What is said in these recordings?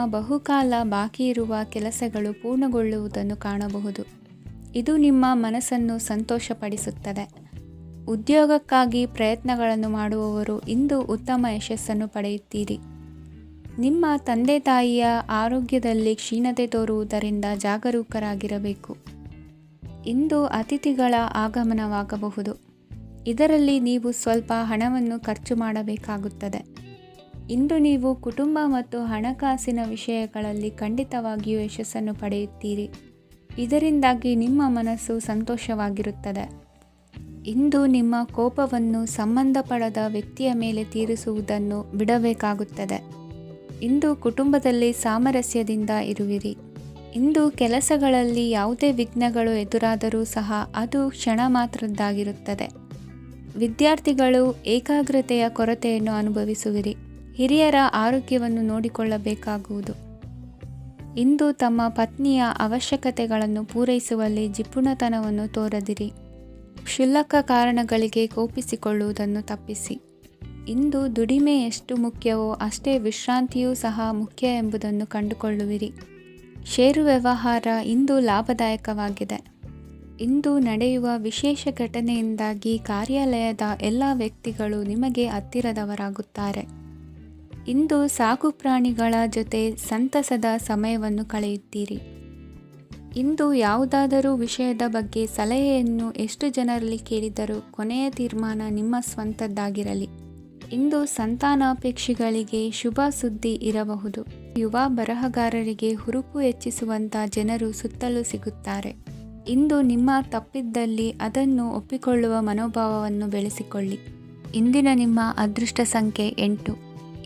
ಬಹುಕಾಲ ಬಾಕಿ ಇರುವ ಕೆಲಸಗಳು ಪೂರ್ಣಗೊಳ್ಳುವುದನ್ನು ಕಾಣಬಹುದು. ಇದು ನಿಮ್ಮ ಮನಸ್ಸನ್ನು ಸಂತೋಷಪಡಿಸುತ್ತದೆ. ಉದ್ಯೋಗಕ್ಕಾಗಿ ಪ್ರಯತ್ನಗಳನ್ನು ಮಾಡುವವರು ಇಂದು ಉತ್ತಮ ಯಶಸ್ಸನ್ನು ಪಡೆಯುತ್ತೀರಿ. ನಿಮ್ಮ ತಂದೆ ತಾಯಿಯ ಆರೋಗ್ಯದಲ್ಲಿ ಕ್ಷೀಣತೆ ತೋರುವುದರಿಂದ ಜಾಗರೂಕರಾಗಿರಬೇಕು. ಇಂದು ಅತಿಥಿಗಳ ಆಗಮನವಾಗಬಹುದು. ಇದರಲ್ಲಿ ನೀವು ಸ್ವಲ್ಪ ಹಣವನ್ನು ಖರ್ಚು ಮಾಡಬೇಕಾಗುತ್ತದೆ. ಇಂದು ನೀವು ಕುಟುಂಬ ಮತ್ತು ಹಣಕಾಸಿನ ವಿಷಯಗಳಲ್ಲಿ ಖಂಡಿತವಾಗಿಯೂ ಯಶಸ್ಸನ್ನು ಪಡೆಯುತ್ತೀರಿ. ಇದರಿಂದಾಗಿ ನಿಮ್ಮ ಮನಸ್ಸು ಸಂತೋಷವಾಗಿರುತ್ತದೆ. ಇಂದು ನಿಮ್ಮ ಕೋಪವನ್ನು ಸಂಬಂಧಪಡದ ವ್ಯಕ್ತಿಯ ಮೇಲೆ ತೀರಿಸುವುದನ್ನು ಬಿಡಬೇಕಾಗುತ್ತದೆ. ಇಂದು ಕುಟುಂಬದಲ್ಲಿ ಸಾಮರಸ್ಯದಿಂದ ಇರುವಿರಿ. ಇಂದು ಕೆಲಸಗಳಲ್ಲಿ ಯಾವುದೇ ವಿಘ್ನಗಳು ಎದುರಾದರೂ ಸಹ ಅದು ಕ್ಷಣ ಮಾತ್ರದ್ದಾಗಿರುತ್ತದೆ. ವಿದ್ಯಾರ್ಥಿಗಳು ಏಕಾಗ್ರತೆಯ ಕೊರತೆಯನ್ನು ಅನುಭವಿಸುವಿರಿ. ಹಿರಿಯರ ಆರೋಗ್ಯವನ್ನು ನೋಡಿಕೊಳ್ಳಬೇಕಾಗುವುದು. ಇಂದು ತಮ್ಮ ಪತ್ನಿಯ ಅವಶ್ಯಕತೆಗಳನ್ನು ಪೂರೈಸುವಲ್ಲಿ ಜಿಪುಣತನವನ್ನು ತೋರದಿರಿ. ಕ್ಷುಲ್ಲಕ ಕಾರಣಗಳಿಗೆ ಕೋಪಿಸಿಕೊಳ್ಳುವುದನ್ನು ತಪ್ಪಿಸಿ. ಇಂದು ದುಡಿಮೆ ಎಷ್ಟು ಮುಖ್ಯವೋ ಅಷ್ಟೇ ವಿಶ್ರಾಂತಿಯೂ ಸಹ ಮುಖ್ಯ ಎಂಬುದನ್ನು ಕಂಡುಕೊಳ್ಳುವಿರಿ. ಷೇರು ವ್ಯವಹಾರ ಇಂದು ಲಾಭದಾಯಕವಾಗಿದೆ. ಇಂದು ನಡೆಯುವ ವಿಶೇಷ ಘಟನೆಯಿಂದಾಗಿ ಕಾರ್ಯಾಲಯದ ಎಲ್ಲ ವ್ಯಕ್ತಿಗಳು ನಿಮಗೆ ಹತ್ತಿರದವರಾಗುತ್ತಾರೆ. ಇಂದು ಸಾಕು ಪ್ರಾಣಿಗಳ ಜೊತೆ ಸಂತಸದ ಸಮಯವನ್ನು ಕಳೆಯುತ್ತೀರಿ. ಇಂದು ಯಾವುದಾದರೂ ವಿಷಯದ ಬಗ್ಗೆ ಸಲಹೆಯನ್ನು ಎಷ್ಟು ಜನರಲ್ಲಿ ಕೇಳಿದರೂ ಕೊನೆಯ ತೀರ್ಮಾನ ನಿಮ್ಮ ಸ್ವಂತದ್ದಾಗಿರಲಿ. ಇಂದು ಸಂತಾನಾಪೇಕ್ಷಿಗಳಿಗೆ ಶುಭ ಸುದ್ದಿ ಇರಬಹುದು. ಯುವ ಬರಹಗಾರರಿಗೆ ಹುರುಪು ಹೆಚ್ಚಿಸುವಂಥ ಜನರು ಸುತ್ತಲೂ ಸಿಗುತ್ತಾರೆ. ಇಂದು ನಿಮ್ಮ ತಪ್ಪಿದ್ದಲ್ಲಿ ಅದನ್ನು ಒಪ್ಪಿಕೊಳ್ಳುವ ಮನೋಭಾವವನ್ನು ಬೆಳೆಸಿಕೊಳ್ಳಿ. ಇಂದಿನ ನಿಮ್ಮ ಅದೃಷ್ಟ ಸಂಖ್ಯೆ 8.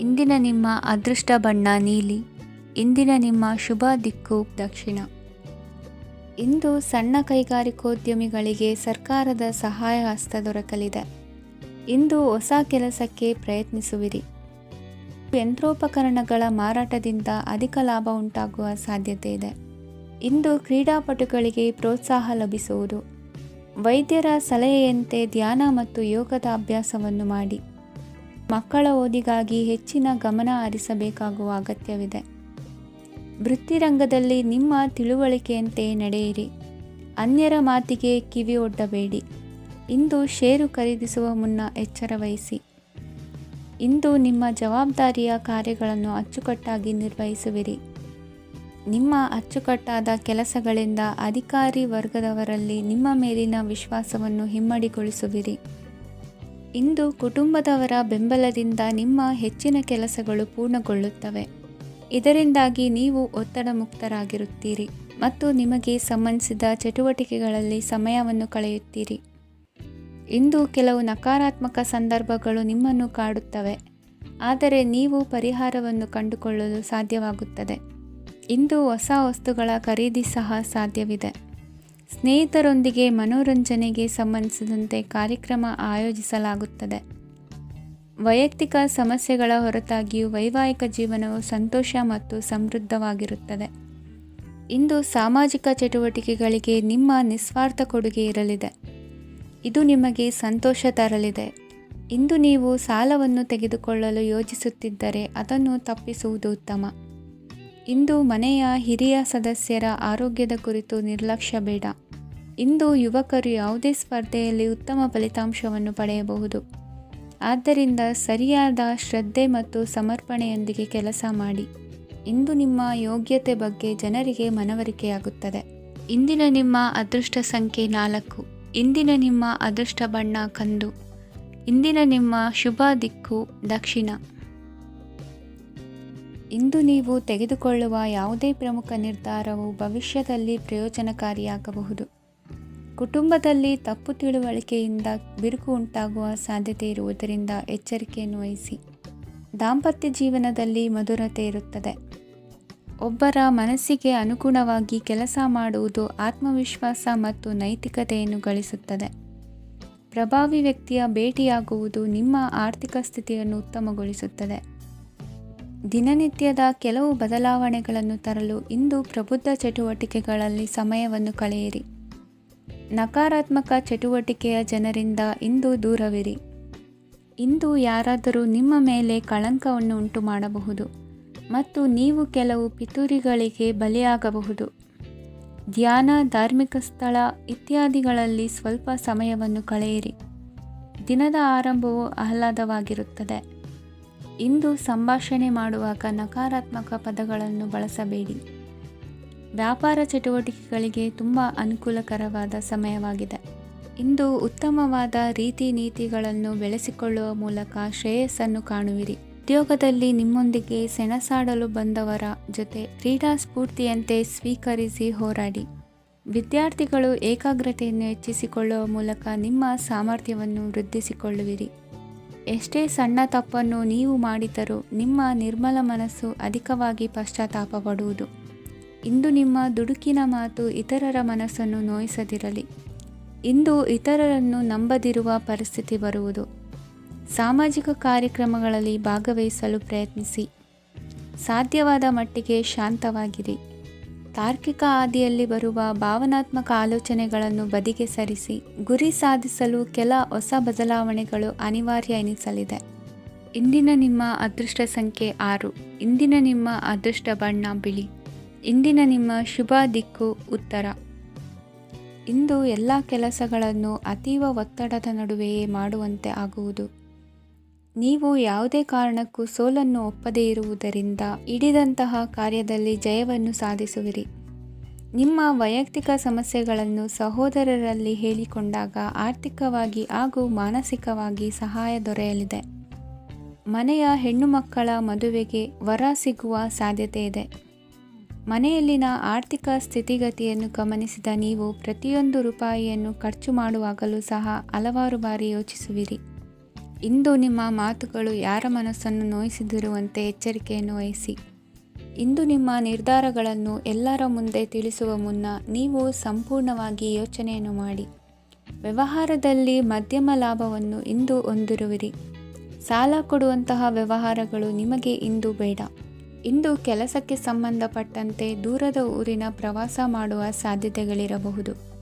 ಇಂದಿನ ನಿಮ್ಮ ಅದೃಷ್ಟ ಬಣ್ಣ ನೀಲಿ. ಇಂದಿನ ನಿಮ್ಮ ಶುಭ ದಿಕ್ಕು ದಕ್ಷಿಣ. ಇಂದು ಸಣ್ಣ ಕೈಗಾರಿಕೋದ್ಯಮಿಗಳಿಗೆ ಸರ್ಕಾರದ ಸಹಾಯ ಹಸ್ತ ದೊರಕಲಿದೆ. ಇಂದು ಹೊಸ ಕೆಲಸಕ್ಕೆ ಪ್ರಯತ್ನಿಸುವಿರಿ. ಯಂತ್ರೋಪಕರಣಗಳ ಮಾರಾಟದಿಂದ ಅಧಿಕ ಲಾಭ ಉಂಟಾಗುವ ಸಾಧ್ಯತೆ ಇದೆ. ಇಂದು ಕ್ರೀಡಾಪಟುಗಳಿಗೆ ಪ್ರೋತ್ಸಾಹ ಲಭಿಸುವುದು. ವೈದ್ಯರ ಸಲಹೆಯಂತೆ ಧ್ಯಾನ ಮತ್ತು ಯೋಗದ ಅಭ್ಯಾಸವನ್ನು ಮಾಡಿ. ಮಕ್ಕಳ ಓದಿಗಾಗಿ ಹೆಚ್ಚಿನ ಗಮನ ಹರಿಸಬೇಕಾಗುವ ಅಗತ್ಯವಿದೆ. ವೃತ್ತಿರಂಗದಲ್ಲಿ ನಿಮ್ಮ ತಿಳುವಳಿಕೆಯಂತೆ ನಡೆಯಿರಿ. ಅನ್ಯರ ಮಾತಿಗೆ ಕಿವಿ ಒಡ್ಡಬೇಡಿ. ಇಂದು ಷೇರು ಖರೀದಿಸುವ ಮುನ್ನ ಎಚ್ಚರ ವಹಿಸಿ. ಇಂದು ನಿಮ್ಮ ಜವಾಬ್ದಾರಿಯ ಕಾರ್ಯಗಳನ್ನು ಅಚ್ಚುಕಟ್ಟಾಗಿ ನಿರ್ವಹಿಸುವಿರಿ. ನಿಮ್ಮ ಅಚ್ಚುಕಟ್ಟಾದ ಕೆಲಸಗಳಿಂದ ಅಧಿಕಾರಿ ವರ್ಗದವರಲ್ಲಿ ನಿಮ್ಮ ಮೇಲಿನ ವಿಶ್ವಾಸವನ್ನು ಇಮ್ಮಡಿಗೊಳಿಸುವಿರಿ. ಇಂದು ಕುಟುಂಬದವರ ಬೆಂಬಲದಿಂದ ನಿಮ್ಮ ಹೆಚ್ಚಿನ ಕೆಲಸಗಳು ಪೂರ್ಣಗೊಳ್ಳುತ್ತವೆ. ಇದರಿಂದಾಗಿ ನೀವು ಒತ್ತಡ ಮುಕ್ತರಾಗಿರುತ್ತೀರಿ ಮತ್ತು ನಿಮಗೆ ಸಂಬಂಧಿಸಿದ ಚಟುವಟಿಕೆಗಳಲ್ಲಿ ಸಮಯವನ್ನು ಕಳೆಯುತ್ತೀರಿ. ಇಂದು ಕೆಲವು ನಕಾರಾತ್ಮಕ ಸಂದರ್ಭಗಳು ನಿಮ್ಮನ್ನು ಕಾಡುತ್ತವೆ, ಆದರೆ ನೀವು ಪರಿಹಾರವನ್ನು ಕಂಡುಕೊಳ್ಳಲು ಸಾಧ್ಯವಾಗುತ್ತದೆ. ಇಂದು ಹೊಸ ವಸ್ತುಗಳ ಖರೀದಿ ಸಹ ಸಾಧ್ಯವಿದೆ. ಸ್ನೇಹಿತರೊಂದಿಗೆ ಮನೋರಂಜನೆಗೆ ಸಂಬಂಧಿಸಿದಂತೆ ಕಾರ್ಯಕ್ರಮ ಆಯೋಜಿಸಲಾಗುತ್ತದೆ. ವೈಯಕ್ತಿಕ ಸಮಸ್ಯೆಗಳ ಹೊರತಾಗಿಯೂ ವೈವಾಹಿಕ ಜೀವನವು ಸಂತೋಷ ಮತ್ತು ಸಮೃದ್ಧವಾಗಿರುತ್ತದೆ. ಇಂದು ಸಾಮಾಜಿಕ ಚಟುವಟಿಕೆಗಳಿಗೆ ನಿಮ್ಮ ನಿಸ್ವಾರ್ಥ ಕೊಡುಗೆ ಇರಲಿದೆ. ಇದು ನಿಮಗೆ ಸಂತೋಷ ತರಲಿದೆ. ಇಂದು ನೀವು ಸಾಲವನ್ನು ತೆಗೆದುಕೊಳ್ಳಲು ಯೋಜಿಸುತ್ತಿದ್ದರೆ ಅದನ್ನು ತಪ್ಪಿಸುವುದು ಉತ್ತಮ. ಇಂದು ಮನೆಯ ಹಿರಿಯ ಸದಸ್ಯರ ಆರೋಗ್ಯದ ಕುರಿತು ನಿರ್ಲಕ್ಷ್ಯ ಬೇಡ. ಇಂದು ಯುವಕರು ಯಾವುದೇ ಸ್ಪರ್ಧೆಯಲ್ಲಿ ಉತ್ತಮ ಫಲಿತಾಂಶವನ್ನು ಪಡೆಯಬಹುದು. ಆದ್ದರಿಂದ ಸರಿಯಾದ ಶ್ರದ್ಧೆ ಮತ್ತು ಸಮರ್ಪಣೆಯೊಂದಿಗೆ ಕೆಲಸ ಮಾಡಿ. ಇಂದು ನಿಮ್ಮ ಯೋಗ್ಯತೆ ಬಗ್ಗೆ ಜನರಿಗೆ ಮನವರಿಕೆಯಾಗುತ್ತದೆ. ಇಂದಿನ ನಿಮ್ಮ ಅದೃಷ್ಟ ಸಂಖ್ಯೆ 4. ಇಂದಿನ ನಿಮ್ಮ ಅದೃಷ್ಟ ಬಣ್ಣ ಕಂದು. ಇಂದಿನ ನಿಮ್ಮ ಶುಭ ದಿಕ್ಕು ದಕ್ಷಿಣ. ಇಂದು ನೀವು ತೆಗೆದುಕೊಳ್ಳುವ ಯಾವುದೇ ಪ್ರಮುಖ ನಿರ್ಧಾರವು ಭವಿಷ್ಯದಲ್ಲಿ ಪ್ರಯೋಜನಕಾರಿಯಾಗಬಹುದು. ಕುಟುಂಬದಲ್ಲಿ ತಪ್ಪು ತಿಳುವಳಿಕೆಯಿಂದ ಬಿರುಕು ಉಂಟಾಗುವ ಸಾಧ್ಯತೆ ಇರುವುದರಿಂದ ಎಚ್ಚರಿಕೆಯನ್ನು ವಹಿಸಿ. ದಾಂಪತ್ಯ ಜೀವನದಲ್ಲಿ ಮಧುರತೆ ಇರುತ್ತದೆ. ಒಬ್ಬರ ಮನಸ್ಸಿಗೆ ಅನುಗುಣವಾಗಿ ಕೆಲಸ ಮಾಡುವುದು ಆತ್ಮವಿಶ್ವಾಸ ಮತ್ತು ನೈತಿಕತೆಯನ್ನು ಗಳಿಸುತ್ತದೆ. ಪ್ರಭಾವಿ ವ್ಯಕ್ತಿಯ ಭೇಟಿಯಾಗುವುದು ನಿಮ್ಮ ಆರ್ಥಿಕ ಸ್ಥಿತಿಯನ್ನು ಉತ್ತಮಗೊಳಿಸುತ್ತದೆ. ದಿನನಿತ್ಯದ ಕೆಲವು ಬದಲಾವಣೆಗಳನ್ನು ತರಲು ಇಂದು ಪ್ರಬುದ್ಧ ಚಟುವಟಿಕೆಗಳಲ್ಲಿ ಸಮಯವನ್ನು ಕಳೆಯಿರಿ. ನಕಾರಾತ್ಮಕ ಚಟುವಟಿಕೆಯ ಜನರಿಂದ ಇಂದು ದೂರವಿರಿ. ಇಂದು ಯಾರಾದರೂ ನಿಮ್ಮ ಮೇಲೆ ಕಳಂಕವನ್ನು ಉಂಟು ಮಾಡಬಹುದು ಮತ್ತು ನೀವು ಕೆಲವು ಪಿತೂರಿಗಳಿಗೆ ಬಲಿಯಾಗಬಹುದು. ಧ್ಯಾನ, ಧಾರ್ಮಿಕ ಸ್ಥಳ ಇತ್ಯಾದಿಗಳಲ್ಲಿ ಸ್ವಲ್ಪ ಸಮಯವನ್ನು ಕಳೆಯಿರಿ. ದಿನದ ಆರಂಭವು ಆಹ್ಲಾದವಾಗಿರುತ್ತದೆ. ಇಂದು ಸಂಭಾಷಣೆ ಮಾಡುವಾಗ ನಕಾರಾತ್ಮಕ ಪದಗಳನ್ನು ಬಳಸಬೇಡಿ. ವ್ಯಾಪಾರ ಚಟುವಟಿಕೆಗಳಿಗೆ ತುಂಬ ಅನುಕೂಲಕರವಾದ ಸಮಯವಾಗಿದೆ. ಇಂದು ಉತ್ತಮವಾದ ರೀತಿ ನೀತಿಗಳನ್ನು ಬೆಳೆಸಿಕೊಳ್ಳುವ ಮೂಲಕ ಶ್ರೇಯಸ್ಸನ್ನು ಕಾಣುವಿರಿ. ಉದ್ಯೋಗದಲ್ಲಿ ನಿಮ್ಮೊಂದಿಗೆ ಸೆಣಸಾಡಲು ಬಂದವರ ಜೊತೆ ಕ್ರೀಡಾ ಸ್ಫೂರ್ತಿಯಂತೆ ಸ್ವೀಕರಿಸಿ ಹೋರಾಡಿ. ವಿದ್ಯಾರ್ಥಿಗಳು ಏಕಾಗ್ರತೆಯನ್ನು ಹೆಚ್ಚಿಸಿಕೊಳ್ಳುವ ಮೂಲಕ ನಿಮ್ಮ ಸಾಮರ್ಥ್ಯವನ್ನು ವೃದ್ಧಿಸಿಕೊಳ್ಳುವಿರಿ. ಎಷ್ಟೇ ಸಣ್ಣ ತಪ್ಪನ್ನು ನೀವು ಮಾಡಿದರೂ ನಿಮ್ಮ ನಿರ್ಮಲ ಮನಸ್ಸು ಅಧಿಕವಾಗಿ ಪಶ್ಚಾತ್ತಾಪ ಪಡುವುದು. ಇಂದು ನಿಮ್ಮ ದುಡುಕಿನ ಮಾತು ಇತರರ ಮನಸ್ಸನ್ನು ನೋಯಿಸದಿರಲಿ. ಇಂದು ಇತರರನ್ನು ನಂಬದಿರುವ ಪರಿಸ್ಥಿತಿ ಬರುವುದು. ಸಾಮಾಜಿಕ ಕಾರ್ಯಕ್ರಮಗಳಲ್ಲಿ ಭಾಗವಹಿಸಲು ಪ್ರಯತ್ನಿಸಿ. ಸಾಧ್ಯವಾದ ಮಟ್ಟಿಗೆ ಶಾಂತವಾಗಿರಿ. ತಾರ್ಕಿಕ ಹಾದಿಯಲ್ಲಿ ಬರುವ ಭಾವನಾತ್ಮಕ ಆಲೋಚನೆಗಳನ್ನು ಬದಿಗೆ ಸರಿಸಿ. ಗುರಿ ಸಾಧಿಸಲು ಕೆಲ ಹೊಸ ಬದಲಾವಣೆಗಳು ಅನಿವಾರ್ಯ ಎನಿಸಲಿದೆ. ಇಂದಿನ ನಿಮ್ಮ ಅದೃಷ್ಟ ಸಂಖ್ಯೆ 6. ಇಂದಿನ ನಿಮ್ಮ ಅದೃಷ್ಟ ಬಣ್ಣ ಬಿಳಿ. ಇಂದಿನ ನಿಮ್ಮ ಶುಭ ದಿಕ್ಕು ಉತ್ತರ. ಇಂದು ಎಲ್ಲ ಕೆಲಸಗಳನ್ನು ಅತೀವ ಒತ್ತಡದ ನಡುವೆಯೇ ಮಾಡುವಂತೆ ಆಗುವುದು. ನೀವು ಯಾವುದೇ ಕಾರಣಕ್ಕೂ ಸೋಲನ್ನು ಒಪ್ಪದೇ ಇರುವುದರಿಂದ ಹಿಡಿದಂತಹ ಕಾರ್ಯದಲ್ಲಿ ಜಯವನ್ನು ಸಾಧಿಸುವಿರಿ. ನಿಮ್ಮ ವೈಯಕ್ತಿಕ ಸಮಸ್ಯೆಗಳನ್ನು ಸಹೋದರರಲ್ಲಿ ಹೇಳಿಕೊಂಡಾಗ ಆರ್ಥಿಕವಾಗಿ ಹಾಗೂ ಮಾನಸಿಕವಾಗಿ ಸಹಾಯ ದೊರೆಯಲಿದೆ. ಮನೆಯ ಹೆಣ್ಣು ಮಕ್ಕಳ ಮದುವೆಗೆ ವರ ಸಿಗುವ ಸಾಧ್ಯತೆ ಇದೆ. ಮನೆಯಲ್ಲಿನ ಆರ್ಥಿಕ ಸ್ಥಿತಿಗತಿಯನ್ನು ಗಮನಿಸಿದ ನೀವು ಪ್ರತಿಯೊಂದು ರೂಪಾಯಿಯನ್ನು ಖರ್ಚು ಮಾಡುವಾಗಲೂ ಸಹ ಹಲವಾರು ಬಾರಿ ಯೋಚಿಸುವಿರಿ. ಇಂದು ನಿಮ್ಮ ಮಾತುಗಳು ಯಾರ ಮನಸ್ಸನ್ನು ನೋಯಿಸದಿರುವಂತೆ ಎಚ್ಚರಿಕೆಯನ್ನು ವಹಿಸಿ. ಇಂದು ನಿಮ್ಮ ನಿರ್ಧಾರಗಳನ್ನು ಎಲ್ಲರ ಮುಂದೆ ತಿಳಿಸುವ ಮುನ್ನ ನೀವು ಸಂಪೂರ್ಣವಾಗಿ ಯೋಚನೆಯನ್ನು ಮಾಡಿ. ವ್ಯವಹಾರದಲ್ಲಿ ಮಧ್ಯಮ ಲಾಭವನ್ನು ಇಂದು ಹೊಂದಿರುವಿರಿ. ಸಾಲ ಕೊಡುವಂತಹ ವ್ಯವಹಾರಗಳು ನಿಮಗೆ ಇಂದು ಬೇಡ. ಇಂದು ಕೆಲಸಕ್ಕೆ ಸಂಬಂಧಪಟ್ಟಂತೆ ದೂರದ ಊರಿನ ಪ್ರವಾಸ ಮಾಡುವ ಸಾಧ್ಯತೆಗಳಿರಬಹುದು.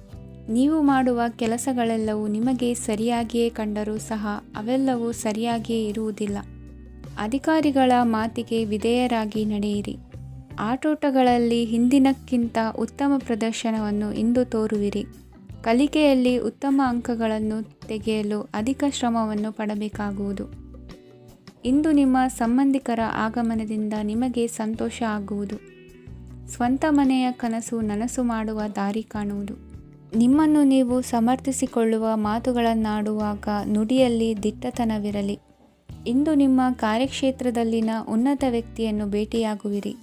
ನೀವು ಮಾಡುವ ಕೆಲಸಗಳೆಲ್ಲವೂ ನಿಮಗೆ ಸರಿಯಾಗಿಯೇ ಕಂಡರೂ ಸಹ ಅವೆಲ್ಲವೂ ಸರಿಯಾಗಿಯೇ ಇರುವುದಿಲ್ಲ. ಅಧಿಕಾರಿಗಳ ಮಾತಿಗೆ ವಿಧೇಯರಾಗಿ ನಡೆಯಿರಿ. ಆಟೋಟಗಳಲ್ಲಿ ಹಿಂದಿನಕ್ಕಿಂತ ಉತ್ತಮ ಪ್ರದರ್ಶನವನ್ನು ಇಂದು ತೋರುವಿರಿ. ಕಲಿಕೆಯಲ್ಲಿ ಉತ್ತಮ ಅಂಕಗಳನ್ನು ತೆಗೆಯಲು ಅಧಿಕ ಶ್ರಮವನ್ನು ಪಡಬೇಕಾಗುವುದು. ಇಂದು ನಿಮ್ಮ ಸಂಬಂಧಿಕರ ಆಗಮನದಿಂದ ನಿಮಗೆ ಸಂತೋಷ ಆಗುವುದು. ಸ್ವಂತ ಮನೆಯ ಕನಸು ನನಸು ಮಾಡುವ ದಾರಿ ಕಾಣುವುದು. ನಿಮ್ಮನ್ನು ನೀವು ಸಮರ್ಥಿಸಿಕೊಳ್ಳುವ ಮಾತುಗಳನ್ನಾಡುವಾಗ ನುಡಿಯಲ್ಲಿ ದಿಟ್ಟತನವಿರಲಿ. ಇಂದು ನಿಮ್ಮ ಕಾರ್ಯಕ್ಷೇತ್ರದಲ್ಲಿನ ಉನ್ನತ ವ್ಯಕ್ತಿಯನ್ನು ಭೇಟಿಯಾಗುವಿರಿ.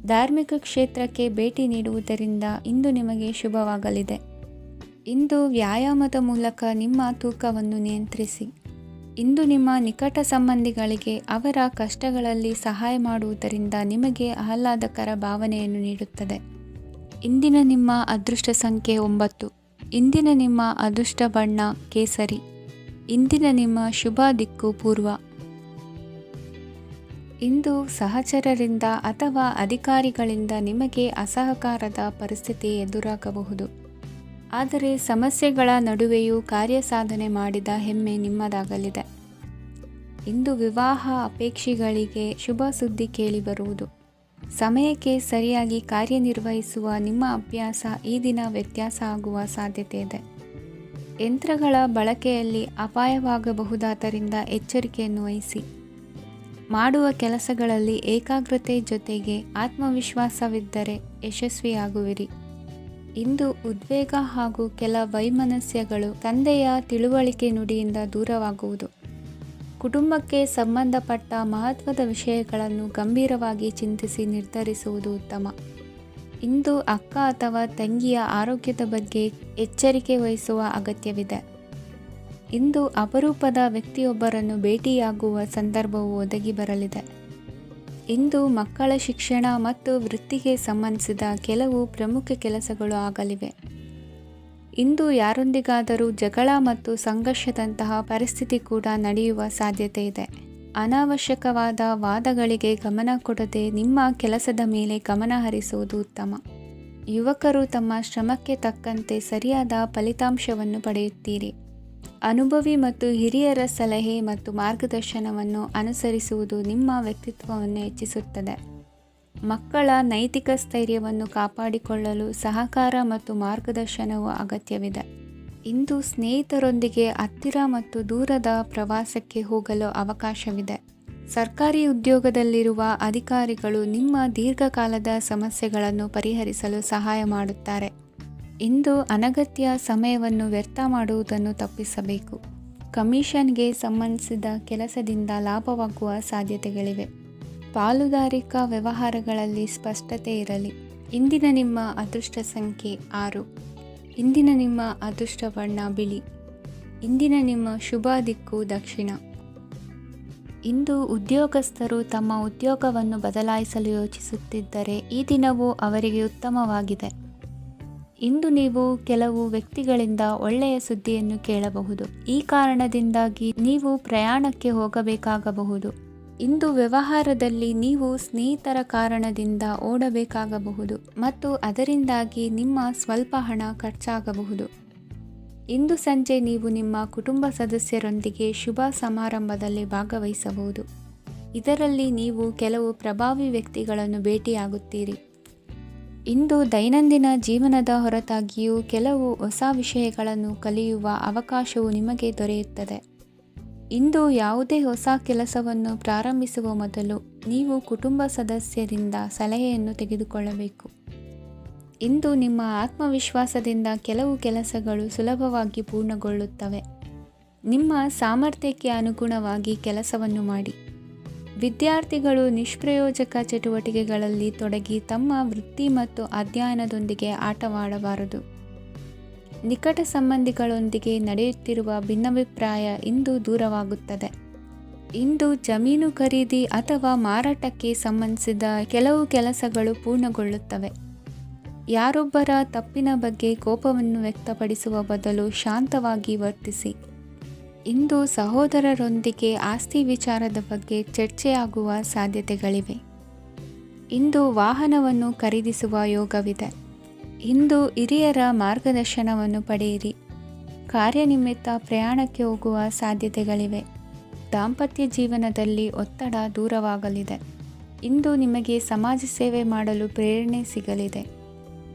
ಧಾರ್ಮಿಕ ಕ್ಷೇತ್ರಕ್ಕೆ ಭೇಟಿ ನೀಡುವುದರಿಂದ ಇಂದು ನಿಮಗೆ ಶುಭವಾಗಲಿದೆ. ಇಂದು ವ್ಯಾಯಾಮದ ಮೂಲಕ ನಿಮ್ಮ ತೂಕವನ್ನು ನಿಯಂತ್ರಿಸಿ. ಇಂದು ನಿಮ್ಮ ನಿಕಟ ಸಂಬಂಧಿಗಳಿಗೆ ಅವರ ಕಷ್ಟಗಳಲ್ಲಿ ಸಹಾಯ ಮಾಡುವುದರಿಂದ ನಿಮಗೆ ಆಹ್ಲಾದಕರ ಭಾವನೆಯನ್ನು ನೀಡುತ್ತದೆ. ಇಂದಿನ ನಿಮ್ಮ ಅದೃಷ್ಟ ಸಂಖ್ಯೆ 9. ಇಂದಿನ ನಿಮ್ಮ ಅದೃಷ್ಟ ಬಣ್ಣ ಕೇಸರಿ. ಇಂದಿನ ನಿಮ್ಮ ಶುಭ ದಿಕ್ಕು ಪೂರ್ವ. ಇಂದು ಸಹಚರರಿಂದ ಅಥವಾ ಅಧಿಕಾರಿಗಳಿಂದ ನಿಮಗೆ ಅಸಹಕಾರದ ಪರಿಸ್ಥಿತಿ ಎದುರಾಗಬಹುದು. ಆದರೆ ಸಮಸ್ಯೆಗಳ ನಡುವೆಯೂ ಕಾರ್ಯಸಾಧನೆ ಮಾಡಿದ ಹೆಮ್ಮೆ ನಿಮ್ಮದಾಗಲಿದೆ. ಇಂದು ವಿವಾಹ ಅಪೇಕ್ಷಿಗಳಿಗೆ ಶುಭ ಸುದ್ದಿ ಕೇಳಿಬರುವುದು. ಸಮಯಕ್ಕೆ ಸರಿಯಾಗಿ ಕಾರ್ಯನಿರ್ವಹಿಸುವ ನಿಮ್ಮ ಅಭ್ಯಾಸ ಈ ದಿನ ವ್ಯತ್ಯಾಸ ಆಗುವ ಸಾಧ್ಯತೆ ಇದೆ. ಯಂತ್ರಗಳ ಬಳಕೆಯಲ್ಲಿ ಅಪಾಯವಾಗಬಹುದಾದ್ದರಿಂದ ಎಚ್ಚರಿಕೆಯನ್ನು ವಹಿಸಿ. ಮಾಡುವ ಕೆಲಸಗಳಲ್ಲಿ ಏಕಾಗ್ರತೆ ಜೊತೆಗೆ ಆತ್ಮವಿಶ್ವಾಸವಿದ್ದರೆ ಯಶಸ್ವಿಯಾಗುವಿರಿ. ಇಂದು ಉದ್ವೇಗ ಹಾಗೂ ಕೆಲ ವೈಮನಸ್ಯಗಳು ತಂದೆಯ ತಿಳುವಳಿಕೆ ನುಡಿಯಿಂದ ದೂರವಾಗುವುದು. ಕುಟುಂಬಕ್ಕೆ ಸಂಬಂಧಪಟ್ಟ ಮಹತ್ವದ ವಿಷಯಗಳನ್ನು ಗಂಭೀರವಾಗಿ ಚಿಂತಿಸಿ ನಿರ್ಧರಿಸುವುದು ಉತ್ತಮ. ಇಂದು ಅಕ್ಕ ಅಥವಾ ತಂಗಿಯ ಆರೋಗ್ಯದ ಬಗ್ಗೆ ಎಚ್ಚರಿಕೆ ವಹಿಸುವ ಅಗತ್ಯವಿದೆ. ಇಂದು ಅಪರೂಪದ ವ್ಯಕ್ತಿಯೊಬ್ಬರನ್ನು ಭೇಟಿಯಾಗುವ ಸಂದರ್ಭವು ಒದಗಿ ಬರಲಿದೆ. ಇಂದು ಮಕ್ಕಳ ಶಿಕ್ಷಣ ಮತ್ತು ವೃತ್ತಿಗೆ ಸಂಬಂಧಿಸಿದ ಕೆಲವು ಪ್ರಮುಖ ಕೆಲಸಗಳು ಆಗಲಿವೆ. ಇಂದು ಯಾರೊಂದಿಗಾದರೂ ಜಗಳ ಮತ್ತು ಸಂಘರ್ಷದಂತಹ ಪರಿಸ್ಥಿತಿ ಕೂಡ ನಡೆಯುವ ಸಾಧ್ಯತೆ ಇದೆ. ಅನಾವಶ್ಯಕವಾದ ವಾದಗಳಿಗೆ ಗಮನ ಕೊಡದೆ ನಿಮ್ಮ ಕೆಲಸದ ಮೇಲೆ ಗಮನ ಹರಿಸುವುದು ಉತ್ತಮ. ಯುವಕರು ತಮ್ಮ ಶ್ರಮಕ್ಕೆ ತಕ್ಕಂತೆ ಸರಿಯಾದ ಫಲಿತಾಂಶವನ್ನು ಪಡೆಯುತ್ತೀರಿ. ಅನುಭವಿ ಮತ್ತು ಹಿರಿಯರ ಸಲಹೆ ಮತ್ತು ಮಾರ್ಗದರ್ಶನವನ್ನು ಅನುಸರಿಸುವುದು ನಿಮ್ಮ ವ್ಯಕ್ತಿತ್ವವನ್ನು ಹೆಚ್ಚಿಸುತ್ತದೆ. ಮಕ್ಕಳ ನೈತಿಕ ಸ್ಥೈರ್ಯವನ್ನು ಕಾಪಾಡಿಕೊಳ್ಳಲು ಸಹಕಾರ ಮತ್ತು ಮಾರ್ಗದರ್ಶನವು ಅಗತ್ಯವಿದೆ. ಇಂದು ಸ್ನೇಹಿತರೊಂದಿಗೆ ಹತ್ತಿರ ಮತ್ತು ದೂರದ ಪ್ರವಾಸಕ್ಕೆ ಹೋಗಲು ಅವಕಾಶವಿದೆ. ಸರ್ಕಾರಿ ಉದ್ಯೋಗದಲ್ಲಿರುವ ಅಧಿಕಾರಿಗಳು ನಿಮ್ಮ ದೀರ್ಘಕಾಲದ ಸಮಸ್ಯೆಗಳನ್ನು ಪರಿಹರಿಸಲು ಸಹಾಯ ಮಾಡುತ್ತಾರೆ. ಇಂದು ಅನಗತ್ಯ ಸಮಯವನ್ನು ವ್ಯರ್ಥ ಮಾಡುವುದನ್ನು ತಪ್ಪಿಸಬೇಕು. ಕಮಿಷನ್ಗೆ ಸಂಬಂಧಿಸಿದ ಕೆಲಸದಿಂದ ಲಾಭವಾಗುವ ಸಾಧ್ಯತೆಗಳಿವೆ. ಪಾಲುದಾರಿಕಾ ವ್ಯವಹಾರಗಳಲ್ಲಿ ಸ್ಪಷ್ಟತೆ ಇರಲಿ. ಇಂದಿನ ನಿಮ್ಮ ಅದೃಷ್ಟ ಸಂಖ್ಯೆ 6. ಇಂದಿನ ನಿಮ್ಮ ಅದೃಷ್ಟ ಬಣ್ಣ ಬಿಳಿ. ಇಂದಿನ ನಿಮ್ಮ ಶುಭ ದಿಕ್ಕು ದಕ್ಷಿಣ. ಇಂದು ಉದ್ಯೋಗಸ್ಥರು ತಮ್ಮ ಉದ್ಯೋಗವನ್ನು ಬದಲಾಯಿಸಲು ಯೋಚಿಸುತ್ತಿದ್ದರೆ ಈ ದಿನವೂ ಅವರಿಗೆ ಉತ್ತಮವಾಗಿದೆ. ಇಂದು ನೀವು ಕೆಲವು ವ್ಯಕ್ತಿಗಳಿಂದ ಒಳ್ಳೆಯ ಸುದ್ದಿಯನ್ನು ಕೇಳಬಹುದು. ಈ ಕಾರಣದಿಂದಾಗಿ ನೀವು ಪ್ರಯಾಣಕ್ಕೆ ಹೋಗಬೇಕಾಗಬಹುದು. ಇಂದು ವ್ಯವಹಾರದಲ್ಲಿ ನೀವು ಸ್ನೇಹಿತರ ಕಾರಣದಿಂದ ಓಡಬೇಕಾಗಬಹುದು ಮತ್ತು ಅದರಿಂದಾಗಿ ನಿಮ್ಮ ಸ್ವಲ್ಪ ಹಣ ಖರ್ಚಾಗಬಹುದು. ಇಂದು ಸಂಜೆ ನೀವು ನಿಮ್ಮ ಕುಟುಂಬ ಸದಸ್ಯರೊಂದಿಗೆ ಶುಭ ಸಮಾರಂಭದಲ್ಲಿ ಭಾಗವಹಿಸಬಹುದು. ಇದರಲ್ಲಿ ನೀವು ಕೆಲವು ಪ್ರಭಾವಿ ವ್ಯಕ್ತಿಗಳನ್ನು ಭೇಟಿಯಾಗುತ್ತೀರಿ. ಇಂದು ದೈನಂದಿನ ಜೀವನದ ಹೊರತಾಗಿಯೂ ಕೆಲವು ಹೊಸ ವಿಷಯಗಳನ್ನು ಕಲಿಯುವ ಅವಕಾಶವು ನಿಮಗೆ ದೊರೆಯುತ್ತದೆ. ಇಂದು ಯಾವುದೇ ಹೊಸ ಕೆಲಸವನ್ನು ಪ್ರಾರಂಭಿಸುವ ಮೊದಲು ನೀವು ಕುಟುಂಬ ಸದಸ್ಯರಿಂದ ಸಲಹೆಯನ್ನು ತೆಗೆದುಕೊಳ್ಳಬೇಕು. ಇಂದು ನಿಮ್ಮ ಆತ್ಮವಿಶ್ವಾಸದಿಂದ ಕೆಲವು ಕೆಲಸಗಳು ಸುಲಭವಾಗಿ ಪೂರ್ಣಗೊಳ್ಳುತ್ತವೆ. ನಿಮ್ಮ ಸಾಮರ್ಥ್ಯಕ್ಕೆ ಅನುಗುಣವಾಗಿ ಕೆಲಸವನ್ನು ಮಾಡಿ. ವಿದ್ಯಾರ್ಥಿಗಳು ನಿಷ್ಪ್ರಯೋಜಕ ಚಟುವಟಿಕೆಗಳಲ್ಲಿ ತೊಡಗಿ ತಮ್ಮ ವೃತ್ತಿ ಮತ್ತು ಅಧ್ಯಯನದೊಂದಿಗೆ ಆಟವಾಡಬಾರದು. ನಿಕಟ ಸಂಬಂಧಿಗಳೊಂದಿಗೆ ನಡೆಯುತ್ತಿರುವ ಭಿನ್ನಾಭಿಪ್ರಾಯ ಇಂದು ದೂರವಾಗುತ್ತದೆ. ಇಂದು ಜಮೀನು ಖರೀದಿ ಅಥವಾ ಮಾರಾಟಕ್ಕೆ ಸಂಬಂಧಿಸಿದ ಕೆಲವು ಕೆಲಸಗಳು ಪೂರ್ಣಗೊಳ್ಳುತ್ತವೆ. ಯಾರೊಬ್ಬರ ತಪ್ಪಿನ ಬಗ್ಗೆ ಕೋಪವನ್ನು ವ್ಯಕ್ತಪಡಿಸುವ ಬದಲು ಶಾಂತವಾಗಿ ವರ್ತಿಸಿ. ಇಂದು ಸಹೋದರರೊಂದಿಗೆ ಆಸ್ತಿ ವಿಚಾರದ ಬಗ್ಗೆ ಚರ್ಚೆಯಾಗುವ ಸಾಧ್ಯತೆಗಳಿವೆ. ಇಂದು ವಾಹನವನ್ನು ಖರೀದಿಸುವ ಯೋಗವಿದೆ. ಇಂದು ಹಿರಿಯರ ಮಾರ್ಗದರ್ಶನವನ್ನು ಪಡೆಯಿರಿ. ಕಾರ್ಯನಿಮಿತ್ತ ಪ್ರಯಾಣಕ್ಕೆ ಹೋಗುವ ಸಾಧ್ಯತೆಗಳಿವೆ. ದಾಂಪತ್ಯ ಜೀವನದಲ್ಲಿ ಒತ್ತಡ ದೂರವಾಗಲಿದೆ. ಇಂದು ನಿಮಗೆ ಸಮಾಜ ಸೇವೆ ಮಾಡಲು ಪ್ರೇರಣೆ ಸಿಗಲಿದೆ.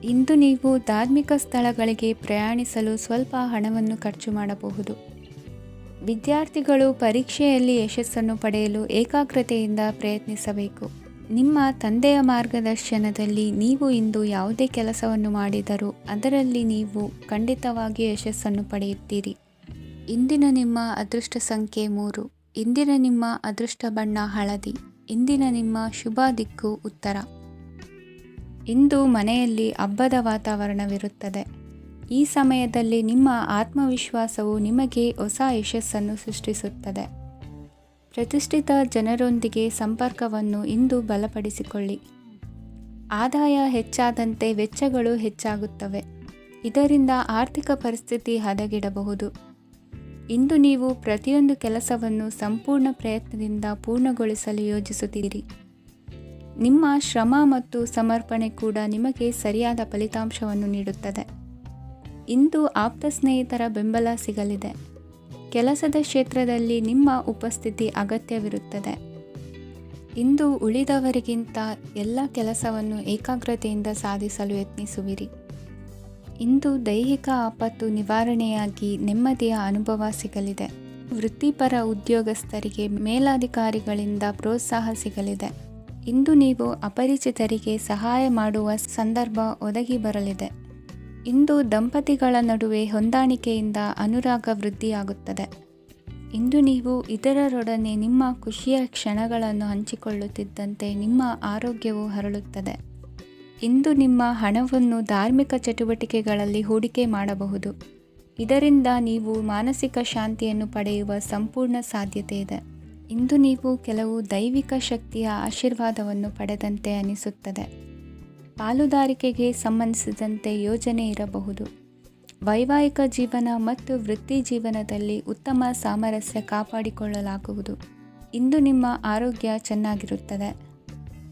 ಇಂದು ನೀವು ಧಾರ್ಮಿಕ ಸ್ಥಳಗಳಿಗೆ ಪ್ರಯಾಣಿಸಲು ಸ್ವಲ್ಪ ಹಣವನ್ನು ಖರ್ಚು ಮಾಡಬಹುದು. ವಿದ್ಯಾರ್ಥಿಗಳು ಪರೀಕ್ಷೆಯಲ್ಲಿ ಯಶಸ್ಸನ್ನು ಪಡೆಯಲು ಏಕಾಗ್ರತೆಯಿಂದ ಪ್ರಯತ್ನಿಸಬೇಕು. ನಿಮ್ಮ ತಂದೆಯ ಮಾರ್ಗದರ್ಶನದಲ್ಲಿ ನೀವು ಇಂದು ಯಾವುದೇ ಕೆಲಸವನ್ನು ಮಾಡಿದರೂ ಅದರಲ್ಲಿ ನೀವು ಖಂಡಿತವಾಗಿ ಯಶಸ್ಸನ್ನು ಪಡೆಯುತ್ತೀರಿ. ಇಂದಿನ ನಿಮ್ಮ ಅದೃಷ್ಟ ಸಂಖ್ಯೆ 3. ಇಂದಿನ ನಿಮ್ಮ ಅದೃಷ್ಟ ಬಣ್ಣ ಹಳದಿ. ಇಂದಿನ ನಿಮ್ಮ ಶುಭ ದಿಕ್ಕು ಉತ್ತರ. ಇಂದು ಮನೆಯಲ್ಲಿ ಹಬ್ಬದ ವಾತಾವರಣವಿರುತ್ತದೆ. ಈ ಸಮಯದಲ್ಲಿ ನಿಮ್ಮ ಆತ್ಮವಿಶ್ವಾಸವು ನಿಮಗೆ ಹೊಸ ಯಶಸ್ಸನ್ನು ಸೃಷ್ಟಿಸುತ್ತದೆ. ಪ್ರತಿಷ್ಠಿತ ಜನರೊಂದಿಗೆ ಸಂಪರ್ಕವನ್ನು ಇಂದು ಬಲಪಡಿಸಿಕೊಳ್ಳಿ. ಆದಾಯ ಹೆಚ್ಚಾದಂತೆ ವೆಚ್ಚಗಳು ಹೆಚ್ಚಾಗುತ್ತವೆ. ಇದರಿಂದ ಆರ್ಥಿಕ ಪರಿಸ್ಥಿತಿ ಹದಗೆಡಬಹುದು. ಇಂದು ನೀವು ಪ್ರತಿಯೊಂದು ಕೆಲಸವನ್ನು ಸಂಪೂರ್ಣ ಪ್ರಯತ್ನದಿಂದ ಪೂರ್ಣಗೊಳಿಸಲು ಯೋಜಿಸುತ್ತೀರಿ. ನಿಮ್ಮ ಶ್ರಮ ಮತ್ತು ಸಮರ್ಪಣೆ ಕೂಡ ನಿಮಗೆ ಸರಿಯಾದ ಫಲಿತಾಂಶವನ್ನು ನೀಡುತ್ತದೆ. ಇಂದು ಆಪ್ತ ಸ್ನೇಹಿತರ ಬೆಂಬಲ ಸಿಗಲಿದೆ. ಕೆಲಸದ ಕ್ಷೇತ್ರದಲ್ಲಿ ನಿಮ್ಮ ಉಪಸ್ಥಿತಿ ಅಗತ್ಯವಿರುತ್ತದೆ. ಇಂದು ಉಳಿದವರಿಗಿಂತ ಎಲ್ಲ ಕೆಲಸವನ್ನು ಏಕಾಗ್ರತೆಯಿಂದ ಸಾಧಿಸಲು ಯತ್ನಿಸುವಿರಿ. ಇಂದು ದೈಹಿಕ ಆಪತ್ತು ನಿವಾರಣೆಯಾಗಿ ನೆಮ್ಮದಿಯ ಅನುಭವ ಸಿಗಲಿದೆ. ವೃತ್ತಿಪರ ಉದ್ಯೋಗಸ್ಥರಿಗೆ ಮೇಲಾಧಿಕಾರಿಗಳಿಂದ ಪ್ರೋತ್ಸಾಹ ಸಿಗಲಿದೆ. ಇಂದು ನೀವು ಅಪರಿಚಿತರಿಗೆ ಸಹಾಯ ಮಾಡುವ ಸಂದರ್ಭ ಒದಗಿ ಬರಲಿದೆ. ಇಂದು ದಂಪತಿಗಳ ನಡುವೆ ಹೊಂದಾಣಿಕೆಯಿಂದ ಅನುರಾಗ ವೃದ್ಧಿಯಾಗುತ್ತದೆ. ಇಂದು ನೀವು ಇತರರೊಡನೆ ನಿಮ್ಮ ಖುಷಿಯ ಕ್ಷಣಗಳನ್ನು ಹಂಚಿಕೊಳ್ಳುತ್ತಿದ್ದಂತೆ ನಿಮ್ಮ ಆರೋಗ್ಯವು ಹರಳುತ್ತದೆ. ಇಂದು ನಿಮ್ಮ ಹಣವನ್ನು ಧಾರ್ಮಿಕ ಚಟುವಟಿಕೆಗಳಲ್ಲಿ ಹೂಡಿಕೆ ಮಾಡಬಹುದು. ಇದರಿಂದ ನೀವು ಮಾನಸಿಕ ಶಾಂತಿಯನ್ನು ಪಡೆಯುವ ಸಂಪೂರ್ಣ ಸಾಧ್ಯತೆ ಇದೆ. ಇಂದು ನೀವು ಕೆಲವು ದೈವಿಕ ಶಕ್ತಿಯ ಆಶೀರ್ವಾದವನ್ನು ಪಡೆದಂತೆ ಅನಿಸುತ್ತದೆ. ಪಾಲುದಾರಿಕೆಗೆ ಸಂಬಂಧಿಸಿದಂತೆ ಯೋಜನೆ ಇರಬಹುದು. ವೈವಾಹಿಕ ಜೀವನ ಮತ್ತು ವೃತ್ತಿ ಜೀವನದಲ್ಲಿ ಉತ್ತಮ ಸಾಮರಸ್ಯ ಕಾಪಾಡಿಕೊಳ್ಳಲಾಗುವುದು. ಇಂದು ನಿಮ್ಮ ಆರೋಗ್ಯ ಚೆನ್ನಾಗಿರುತ್ತದೆ.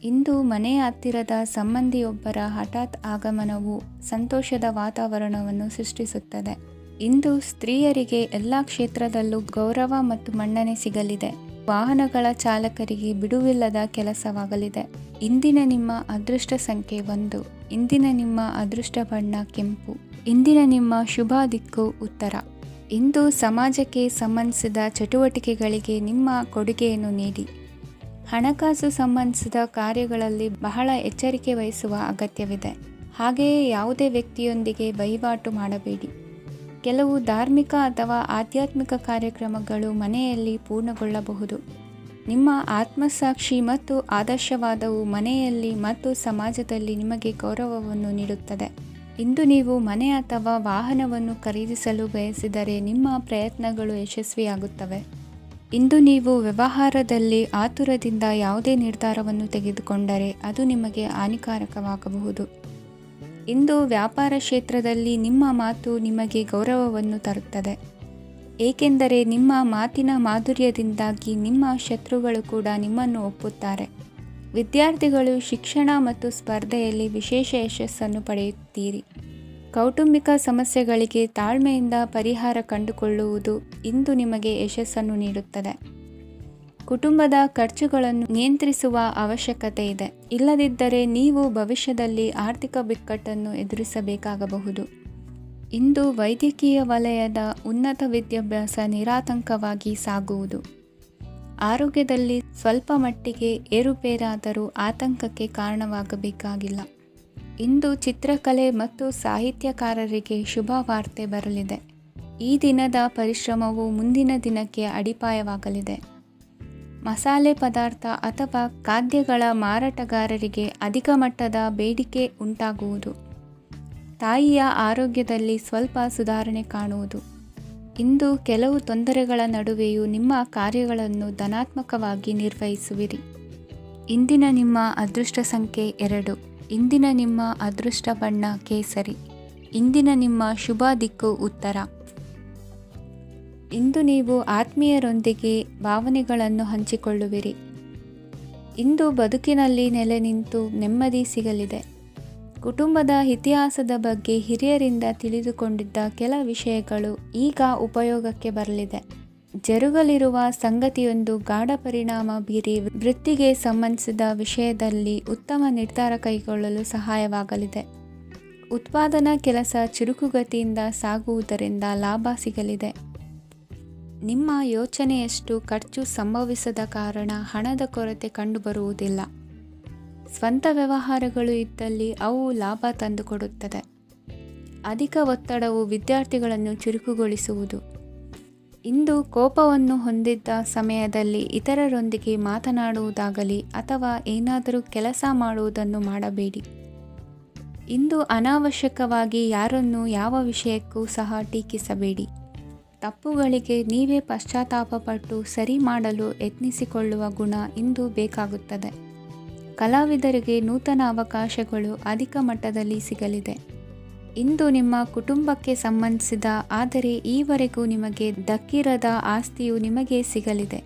ಇಂದು ಮನೆಯ ಹತ್ತಿರದ ಸಂಬಂಧಿಯೊಬ್ಬರ ಹಠಾತ್ ಆಗಮನವು ಸಂತೋಷದ ವಾತಾವರಣವನ್ನು ಸೃಷ್ಟಿಸುತ್ತದೆ. ಇಂದು ಸ್ತ್ರೀಯರಿಗೆ ಎಲ್ಲ ಕ್ಷೇತ್ರದಲ್ಲೂ ಗೌರವ ಮತ್ತು ಮನ್ನಣೆ ಸಿಗಲಿದೆ. ವಾಹನಗಳ ಚಾಲಕರಿಗೆ ಬಿಡುವಿಲ್ಲದ ಕೆಲಸವಾಗಲಿದೆ. ಇಂದಿನ ನಿಮ್ಮ ಅದೃಷ್ಟ ಸಂಖ್ಯೆ 1. ಇಂದಿನ ನಿಮ್ಮ ಅದೃಷ್ಟ ಬಣ್ಣ ಕೆಂಪು. ಇಂದಿನ ನಿಮ್ಮ ಶುಭ ದಿಕ್ಕು ಉತ್ತರ. ಇಂದು ಸಮಾಜಕ್ಕೆ ಸಂಬಂಧಿಸಿದ ಚಟುವಟಿಕೆಗಳಿಗೆ ನಿಮ್ಮ ಕೊಡುಗೆಯನ್ನು ನೀಡಿ. ಹಣಕಾಸು ಸಂಬಂಧಿಸಿದ ಕಾರ್ಯಗಳಲ್ಲಿ ಬಹಳ ಎಚ್ಚರಿಕೆ ವಹಿಸುವ ಅಗತ್ಯವಿದೆ. ಹಾಗೆಯೇ ಯಾವುದೇ ವ್ಯಕ್ತಿಯೊಂದಿಗೆ ವಹಿವಾಟು ಮಾಡಬೇಡಿ. ಕೆಲವು ಧಾರ್ಮಿಕ ಅಥವಾ ಆಧ್ಯಾತ್ಮಿಕ ಕಾರ್ಯಕ್ರಮಗಳು ಮನೆಯಲ್ಲಿ ಪೂರ್ಣಗೊಳ್ಳಬಹುದು. ನಿಮ್ಮ ಆತ್ಮಸಾಕ್ಷಿ ಮತ್ತು ಆದರ್ಶವಾದವು ಮನೆಯಲ್ಲಿ ಮತ್ತು ಸಮಾಜದಲ್ಲಿ ನಿಮಗೆ ಗೌರವವನ್ನು ನೀಡುತ್ತದೆ. ಇಂದು ನೀವು ಮನೆ ಅಥವಾ ವಾಹನವನ್ನು ಖರೀದಿಸಲು ಬಯಸಿದರೆ ನಿಮ್ಮ ಪ್ರಯತ್ನಗಳು ಯಶಸ್ವಿಯಾಗುತ್ತವೆ. ಇಂದು ನೀವು ವ್ಯವಹಾರದಲ್ಲಿ ಆತುರದಿಂದ ಯಾವುದೇ ನಿರ್ಧಾರವನ್ನು ತೆಗೆದುಕೊಂಡರೆ ಅದು ನಿಮಗೆ ಹಾನಿಕಾರಕವಾಗಬಹುದು. ಇಂದು ವ್ಯಾಪಾರ ಕ್ಷೇತ್ರದಲ್ಲಿ ನಿಮ್ಮ ಮಾತು ನಿಮಗೆ ಗೌರವವನ್ನು ತರುತ್ತದೆ, ಏಕೆಂದರೆ ನಿಮ್ಮ ಮಾತಿನ ಮಾಧುರ್ಯದಿಂದಾಗಿ ನಿಮ್ಮ ಶತ್ರುಗಳು ಕೂಡ ನಿಮ್ಮನ್ನು ಒಪ್ಪುತ್ತಾರೆ. ವಿದ್ಯಾರ್ಥಿಗಳು ಶಿಕ್ಷಣ ಮತ್ತು ಸ್ಪರ್ಧೆಯಲ್ಲಿ ವಿಶೇಷ ಯಶಸ್ಸನ್ನು ಪಡೆಯುತ್ತೀರಿ. ಕೌಟುಂಬಿಕ ಸಮಸ್ಯೆಗಳಿಗೆ ತಾಳ್ಮೆಯಿಂದ ಪರಿಹಾರ ಕಂಡುಕೊಳ್ಳುವುದು ಇಂದು ನಿಮಗೆ ಯಶಸ್ಸನ್ನು ನೀಡುತ್ತದೆ. ಕುಟುಂಬದ ಖರ್ಚುಗಳನ್ನು ನಿಯಂತ್ರಿಸುವ ಅವಶ್ಯಕತೆ ಇದೆ. ಇಲ್ಲದಿದ್ದರೆ ನೀವು ಭವಿಷ್ಯದಲ್ಲಿ ಆರ್ಥಿಕ ಬಿಕ್ಕಟ್ಟನ್ನು ಎದುರಿಸಬೇಕಾಗಬಹುದು. ಇಂದು ವೈದ್ಯಕೀಯ ವಲಯದ ಉನ್ನತ ವಿದ್ಯಾಭ್ಯಾಸ ನಿರಾತಂಕವಾಗಿ ಸಾಗುವುದು. ಆರೋಗ್ಯದಲ್ಲಿ ಸ್ವಲ್ಪ ಮಟ್ಟಿಗೆ ಏರುಪೇರಾದರೂ ಆತಂಕಕ್ಕೆ ಕಾರಣವಾಗಬೇಕಾಗಿಲ್ಲ. ಇಂದು ಚಿತ್ರಕಲೆ ಮತ್ತು ಸಾಹಿತ್ಯಕಾರರಿಗೆ ಶುಭ ವಾರ್ತೆ ಬರಲಿದೆ. ಈ ದಿನದ ಪರಿಶ್ರಮವು ಮುಂದಿನ ದಿನಕ್ಕೆ ಅಡಿಪಾಯವಾಗಲಿದೆ. ಮಸಾಲೆ ಪದಾರ್ಥ ಅಥವಾ ಖಾದ್ಯಗಳ ಮಾರಾಟಗಾರರಿಗೆ ಅಧಿಕ ಮಟ್ಟದ ಬೇಡಿಕೆ ಉಂಟಾಗುವುದು. ತಾಯಿಯ ಆರೋಗ್ಯದಲ್ಲಿ ಸ್ವಲ್ಪ ಸುಧಾರಣೆ ಕಾಣುವುದು. ಇಂದು ಕೆಲವು ತೊಂದರೆಗಳ ನಡುವೆಯೂ ನಿಮ್ಮ ಕಾರ್ಯಗಳನ್ನು ಧನಾತ್ಮಕವಾಗಿ ನಿರ್ವಹಿಸುವಿರಿ. ಇಂದಿನ ನಿಮ್ಮ ಅದೃಷ್ಟ ಸಂಖ್ಯೆ 2. ಇಂದಿನ ನಿಮ್ಮ ಅದೃಷ್ಟ ಬಣ್ಣ ಕೇಸರಿ. ಇಂದಿನ ನಿಮ್ಮ ಶುಭ ದಿಕ್ಕು ಉತ್ತರ. ಇಂದು ನೀವು ಆತ್ಮೀಯರೊಂದಿಗೆ ಭಾವನೆಗಳನ್ನು ಹಂಚಿಕೊಳ್ಳುವಿರಿ. ಇಂದು ಬದುಕಿನಲ್ಲಿ ನೆಲೆ ನಿಂತು ನೆಮ್ಮದಿ ಸಿಗಲಿದೆ. ಕುಟುಂಬದ ಇತಿಹಾಸದ ಬಗ್ಗೆ ಹಿರಿಯರಿಂದ ತಿಳಿದುಕೊಂಡಿದ್ದ ಕೆಲ ವಿಷಯಗಳು ಈಗ ಉಪಯೋಗಕ್ಕೆ ಬರಲಿದೆ. ಜರುಗಲಿರುವ ಸಂಗತಿಯೊಂದು ಗಾಢ ಪರಿಣಾಮ ಬೀರಿ ವೃತ್ತಿಗೆ ಸಂಬಂಧಿಸಿದ ವಿಷಯದಲ್ಲಿ ಉತ್ತಮ ನಿರ್ಧಾರ ಕೈಗೊಳ್ಳಲು ಸಹಾಯವಾಗಲಿದೆ. ಉತ್ಪಾದನಾ ಕೆಲಸ ಚುರುಕುಗತಿಯಿಂದ ಸಾಗುವುದರಿಂದ ಲಾಭ ಸಿಗಲಿದೆ. ನಿಮ್ಮ ಯೋಚನೆಯಷ್ಟು ಖರ್ಚು ಸಂಭವಿಸದ ಕಾರಣ ಹಣದ ಕೊರತೆ ಕಂಡುಬರುವುದಿಲ್ಲ. ಸ್ವಂತ ವ್ಯವಹಾರಗಳು ಇದ್ದಲ್ಲಿ ಅವು ಲಾಭ ತಂದುಕೊಡುತ್ತದೆ. ಅಧಿಕ ಒತ್ತಡವು ವಿದ್ಯಾರ್ಥಿಗಳನ್ನು ಚುರುಕುಗೊಳಿಸುವುದು. ಇಂದು ಕೋಪವನ್ನು ಹೊಂದಿದ್ದ ಸಮಯದಲ್ಲಿ ಇತರರೊಂದಿಗೆ ಮಾತನಾಡುವುದಾಗಲಿ ಅಥವಾ ಏನಾದರೂ ಕೆಲಸ ಮಾಡುವುದನ್ನು ಮಾಡಬೇಡಿ. ಇಂದು ಅನಾವಶ್ಯಕವಾಗಿ ಯಾರನ್ನೂ ಯಾವ ವಿಷಯಕ್ಕೂ ಸಹ ಟೀಕಿಸಬೇಡಿ. ತಪ್ಪುಗಳಿಗೆ ನೀವೇ ಪಶ್ಚಾತ್ತಾಪಪಟ್ಟು ಸರಿ ಮಾಡಲು ಯತ್ನಿಸಿಕೊಳ್ಳುವ ಗುಣ ಇಂದು ಬೇಕಾಗುತ್ತದೆ. ಕಲಾವಿದರಿಗೆ ನೂತನ ಅವಕಾಶಗಳು ಅಧಿಕ ಮಟ್ಟದಲ್ಲಿ ಸಿಗಲಿದೆ. ಇಂದು ನಿಮ್ಮ ಕುಟುಂಬಕ್ಕೆ ಸಂಬಂಧಿಸಿದ ಆದರೆ ಈವರೆಗೂ ನಿಮಗೆ ದಕ್ಕಿರದ ಆಸ್ತಿಯು ನಿಮಗೆ ಸಿಗಲಿದೆ.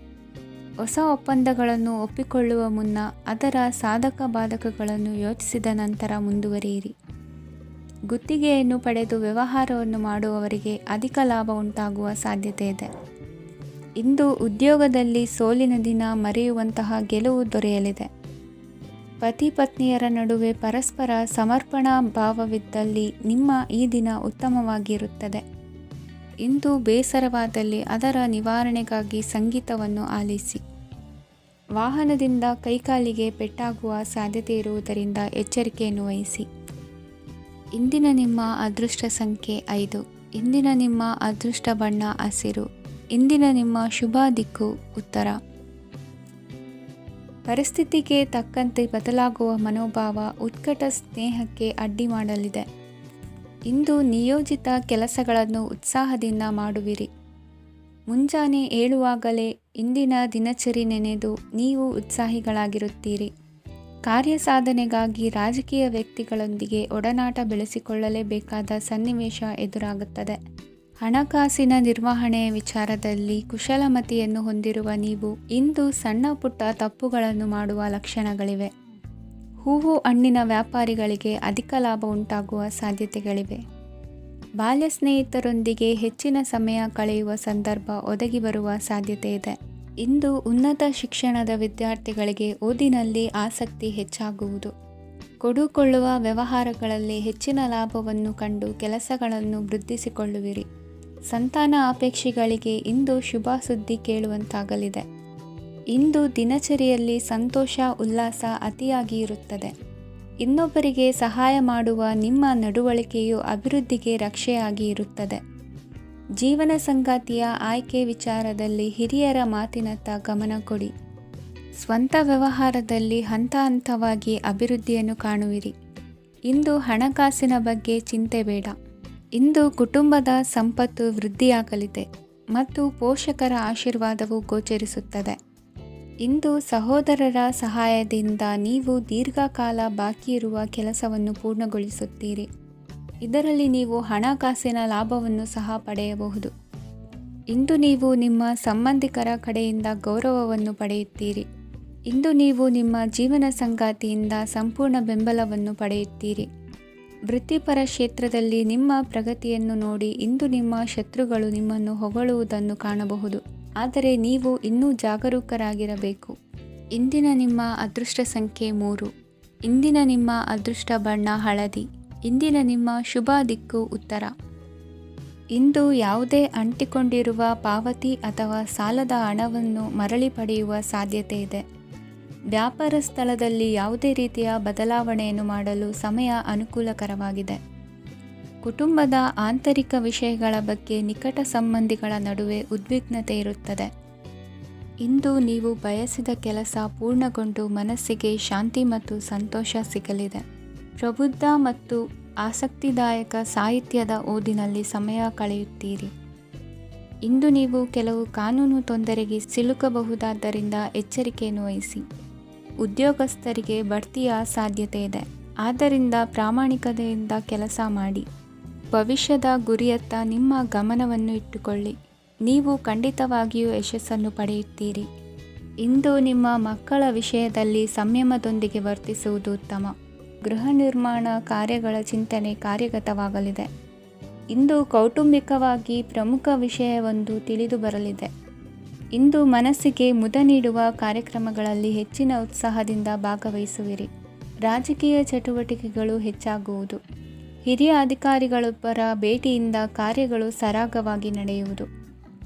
ಹೊಸ ಒಪ್ಪಂದಗಳನ್ನು ಒಪ್ಪಿಕೊಳ್ಳುವ ಮುನ್ನ ಅದರ ಸಾಧಕ ಬಾಧಕಗಳನ್ನು ಯೋಚಿಸಿದ ನಂತರ ಮುಂದುವರಿಯಿರಿ. ಗುತ್ತಿಗೆಯನ್ನು ಪಡೆದು ವ್ಯವಹಾರವನ್ನು ಮಾಡುವವರಿಗೆ ಅಧಿಕ ಲಾಭ ಉಂಟಾಗುವ ಸಾಧ್ಯತೆ ಇದೆ. ಇಂದು ಉದ್ಯೋಗದಲ್ಲಿ ಸೋಲಿನ ದಿನ ಮರೆಯುವಂತಹ ಗೆಲುವು ದೊರೆಯಲಿದೆ. ಪತಿ ಪತ್ನಿಯರ ನಡುವೆ ಪರಸ್ಪರ ಸಮರ್ಪಣಾ ಭಾವವಿದ್ದಲ್ಲಿ ನಿಮ್ಮ ಈ ದಿನ ಉತ್ತಮವಾಗಿರುತ್ತದೆ. ಇಂದು ಬೇಸರವಾದಲ್ಲಿ ಅದರ ನಿವಾರಣೆಗಾಗಿ ಸಂಗೀತವನ್ನು ಆಲಿಸಿ. ವಾಹನದಿಂದ ಕೈಕಾಲಿಗೆ ಪೆಟ್ಟಾಗುವ ಸಾಧ್ಯತೆ ಇರುವುದರಿಂದ ಎಚ್ಚರಿಕೆಯನ್ನು ವಹಿಸಿ. ಇಂದಿನ ನಿಮ್ಮ ಅದೃಷ್ಟ ಸಂಖ್ಯೆ 5. ಇಂದಿನ ನಿಮ್ಮ ಅದೃಷ್ಟ ಬಣ್ಣ ಹಸಿರು. ಇಂದಿನ ನಿಮ್ಮ ಶುಭ ದಿಕ್ಕು ಉತ್ತರ. ಪರಿಸ್ಥಿತಿಗೆ ತಕ್ಕಂತೆ ಬದಲಾಗುವ ಮನೋಭಾವ ಉತ್ಕಟ ಸ್ನೇಹಕ್ಕೆ ಅಡ್ಡಿ ಮಾಡಲಿದೆ. ಇಂದು ನಿಯೋಜಿತ ಕೆಲಸಗಳನ್ನು ಉತ್ಸಾಹದಿಂದ ಮಾಡುವಿರಿ. ಮುಂಜಾನೆ ಏಳುವಾಗಲೇ ಇಂದಿನ ದಿನಚರಿ ನೆನೆದು ನೀವು ಉತ್ಸಾಹಿಗಳಾಗಿರುತ್ತೀರಿ. ಕಾರ್ಯಸಾಧನೆಗಾಗಿ ರಾಜಕೀಯ ವ್ಯಕ್ತಿಗಳೊಂದಿಗೆ ಒಡನಾಟ ಬೆಳೆಸಿಕೊಳ್ಳಲೇಬೇಕಾದ ಸನ್ನಿವೇಶ ಎದುರಾಗುತ್ತದೆ. ಹಣಕಾಸಿನ ನಿರ್ವಹಣೆಯ ವಿಚಾರದಲ್ಲಿ ಕುಶಲಮತಿಯನ್ನು ಹೊಂದಿರುವ ನೀವು ಇಂದು ಸಣ್ಣ ಪುಟ್ಟ ತಪ್ಪುಗಳನ್ನು ಮಾಡುವ ಲಕ್ಷಣಗಳಿವೆ. ಹೂವು ಹಣ್ಣಿನ ವ್ಯಾಪಾರಿಗಳಿಗೆ ಅಧಿಕ ಲಾಭ ಉಂಟಾಗುವ ಸಾಧ್ಯತೆಗಳಿವೆ. ಬಾಲ್ಯ ಸ್ನೇಹಿತರೊಂದಿಗೆ ಹೆಚ್ಚಿನ ಸಮಯ ಕಳೆಯುವ ಸಂದರ್ಭ ಒದಗಿ ಬರುವ ಸಾಧ್ಯತೆ ಇದೆ. ಇಂದು ಉನ್ನತ ಶಿಕ್ಷಣದ ವಿದ್ಯಾರ್ಥಿಗಳಿಗೆ ಓದಿನಲ್ಲಿ ಆಸಕ್ತಿ ಹೆಚ್ಚಾಗುವುದು. ಕೊಡುಕೊಳ್ಳುವ ವ್ಯವಹಾರಗಳಲ್ಲಿ ಹೆಚ್ಚಿನ ಲಾಭವನ್ನು ಕಂಡು ಕೆಲಸಗಳನ್ನು ವೃದ್ಧಿಸಿಕೊಳ್ಳುವಿರಿ. ಸಂತಾನ ಅಪೇಕ್ಷಿಗಳಿಗೆ ಇಂದು ಶುಭ ಸುದ್ದಿ ಕೇಳುವಂತಾಗಲಿದೆ. ಇಂದು ದಿನಚರಿಯಲ್ಲಿ ಸಂತೋಷ ಉಲ್ಲಾಸ ಅತಿಯಾಗಿ ಇರುತ್ತದೆ. ಇನ್ನೊಬ್ಬರಿಗೆ ಸಹಾಯ ಮಾಡುವ ನಿಮ್ಮ ನಡವಳಿಕೆಯು ಅಭಿವೃದ್ಧಿಗೆ ರಕ್ಷೆಯಾಗಿ ಇರುತ್ತದೆ. ಜೀವನ ಸಂಗಾತಿಯ ಆಯ್ಕೆ ವಿಚಾರದಲ್ಲಿ ಹಿರಿಯರ ಮಾತಿನತ್ತ ಗಮನ ಕೊಡಿ. ಸ್ವಂತ ವ್ಯವಹಾರದಲ್ಲಿ ಹಂತ ಹಂತವಾಗಿ ಅಭಿವೃದ್ಧಿಯನ್ನು ಕಾಣುವಿರಿ. ಇಂದು ಹಣಕಾಸಿನ ಬಗ್ಗೆ ಚಿಂತೆ ಬೇಡ. ಇಂದು ಕುಟುಂಬದ ಸಂಪತ್ತು ವೃದ್ಧಿಯಾಗಲಿದೆ ಮತ್ತು ಪೋಷಕರ ಆಶೀರ್ವಾದವು ಗೋಚರಿಸುತ್ತದೆ. ಇಂದು ಸಹೋದರರ ಸಹಾಯದಿಂದ ನೀವು ದೀರ್ಘಕಾಲ ಬಾಕಿ ಇರುವ ಕೆಲಸವನ್ನು ಪೂರ್ಣಗೊಳಿಸುತ್ತೀರಿ. ಇದರಲ್ಲಿ ನೀವು ಹಣಕಾಸಿನ ಲಾಭವನ್ನು ಸಹ ಪಡೆಯಬಹುದು. ಇಂದು ನೀವು ನಿಮ್ಮ ಸಂಬಂಧಿಕರ ಕಡೆಯಿಂದ ಗೌರವವನ್ನು ಪಡೆಯುತ್ತೀರಿ. ಇಂದು ನೀವು ನಿಮ್ಮ ಜೀವನ ಸಂಗಾತಿಯಿಂದ ಸಂಪೂರ್ಣ ಬೆಂಬಲವನ್ನು ಪಡೆಯುತ್ತೀರಿ. ವೃತ್ತಿಪರ ಕ್ಷೇತ್ರದಲ್ಲಿ ನಿಮ್ಮ ಪ್ರಗತಿಯನ್ನು ನೋಡಿ ಇಂದು ನಿಮ್ಮ ಶತ್ರುಗಳು ನಿಮ್ಮನ್ನು ಹೊಗಳುವುದನ್ನು ಕಾಣಬಹುದು. ಆದರೆ ನೀವು ಇನ್ನೂ ಜಾಗರೂಕರಾಗಿರಬೇಕು. ಇಂದಿನ ನಿಮ್ಮ ಅದೃಷ್ಟ ಸಂಖ್ಯೆ 3. ಇಂದಿನ ನಿಮ್ಮ ಅದೃಷ್ಟ ಬಣ್ಣ ಹಳದಿ. ಇಂದಿನ ನಿಮ್ಮ ಶುಭ ದಿಕ್ಕು ಉತ್ತರ. ಇಂದು ಯಾವುದೇ ಅಂಟಿಕೊಂಡಿರುವ ಪಾವತಿ ಅಥವಾ ಸಾಲದ ಹಣವನ್ನು ಮರಳಿ ಪಡೆಯುವ ಸಾಧ್ಯತೆ ಇದೆ. ವ್ಯಾಪಾರ ಸ್ಥಳದಲ್ಲಿ ಯಾವುದೇ ರೀತಿಯ ಬದಲಾವಣೆಯನ್ನು ಮಾಡಲು ಸಮಯ ಅನುಕೂಲಕರವಾಗಿದೆ. ಕುಟುಂಬದ ಆಂತರಿಕ ವಿಷಯಗಳ ಬಗ್ಗೆ ನಿಕಟ ಸಂಬಂಧಿಗಳ ನಡುವೆ ಉದ್ವಿಗ್ನತೆ ಇರುತ್ತದೆ. ಇಂದು ನೀವು ಬಯಸಿದ ಕೆಲಸ ಪೂರ್ಣಗೊಂಡು ಮನಸ್ಸಿಗೆ ಶಾಂತಿ ಮತ್ತು ಸಂತೋಷ ಸಿಗಲಿದೆ. ಪ್ರಬುದ್ಧ ಮತ್ತು ಆಸಕ್ತಿದಾಯಕ ಸಾಹಿತ್ಯದ ಓದಿನಲ್ಲಿ ಸಮಯ ಕಳೆಯುತ್ತೀರಿ. ಇಂದು ನೀವು ಕೆಲವು ಕಾನೂನು ತೊಂದರೆಗೆ ಸಿಲುಕಬಹುದಾದ್ದರಿಂದ ಎಚ್ಚರಿಕೆಯನ್ನು ವಹಿಸಿ. ಉದ್ಯೋಗಸ್ಥರಿಗೆ ಬಡ್ತಿಯ ಸಾಧ್ಯತೆ ಇದೆ, ಆದ್ದರಿಂದ ಪ್ರಾಮಾಣಿಕತೆಯಿಂದ ಕೆಲಸ ಮಾಡಿ. ಭವಿಷ್ಯದ ಗುರಿಯತ್ತ ನಿಮ್ಮ ಗಮನವನ್ನು ಇಟ್ಟುಕೊಳ್ಳಿ. ನೀವು ಖಂಡಿತವಾಗಿಯೂ ಯಶಸ್ಸನ್ನು ಪಡೆಯುತ್ತೀರಿ. ಇಂದು ನಿಮ್ಮ ಮಕ್ಕಳ ವಿಷಯದಲ್ಲಿ ಸಂಯಮದೊಂದಿಗೆ ವರ್ತಿಸುವುದು ಉತ್ತಮ. ಗೃಹ ನಿರ್ಮಾಣ ಕಾರ್ಯಗಳ ಚಿಂತನೆ ಕಾರ್ಯಗತವಾಗಲಿದೆ. ಇಂದು ಕೌಟುಂಬಿಕವಾಗಿ ಪ್ರಮುಖ ವಿಷಯವೊಂದು ತಿಳಿದು ಬರಲಿದೆ. ಇಂದು ಮನಸ್ಸಿಗೆ ಮುದ ನೀಡುವ ಕಾರ್ಯಕ್ರಮಗಳಲ್ಲಿ ಹೆಚ್ಚಿನ ಉತ್ಸಾಹದಿಂದ ಭಾಗವಹಿಸುವಿರಿ. ರಾಜಕೀಯ ಚಟುವಟಿಕೆಗಳು ಹೆಚ್ಚಾಗುವುದು. ಹಿರಿಯ ಅಧಿಕಾರಿಗಳೊಬ್ಬರ ಭೇಟಿಯಿಂದ ಕಾರ್ಯಗಳು ಸರಾಗವಾಗಿ ನಡೆಯುವುದು.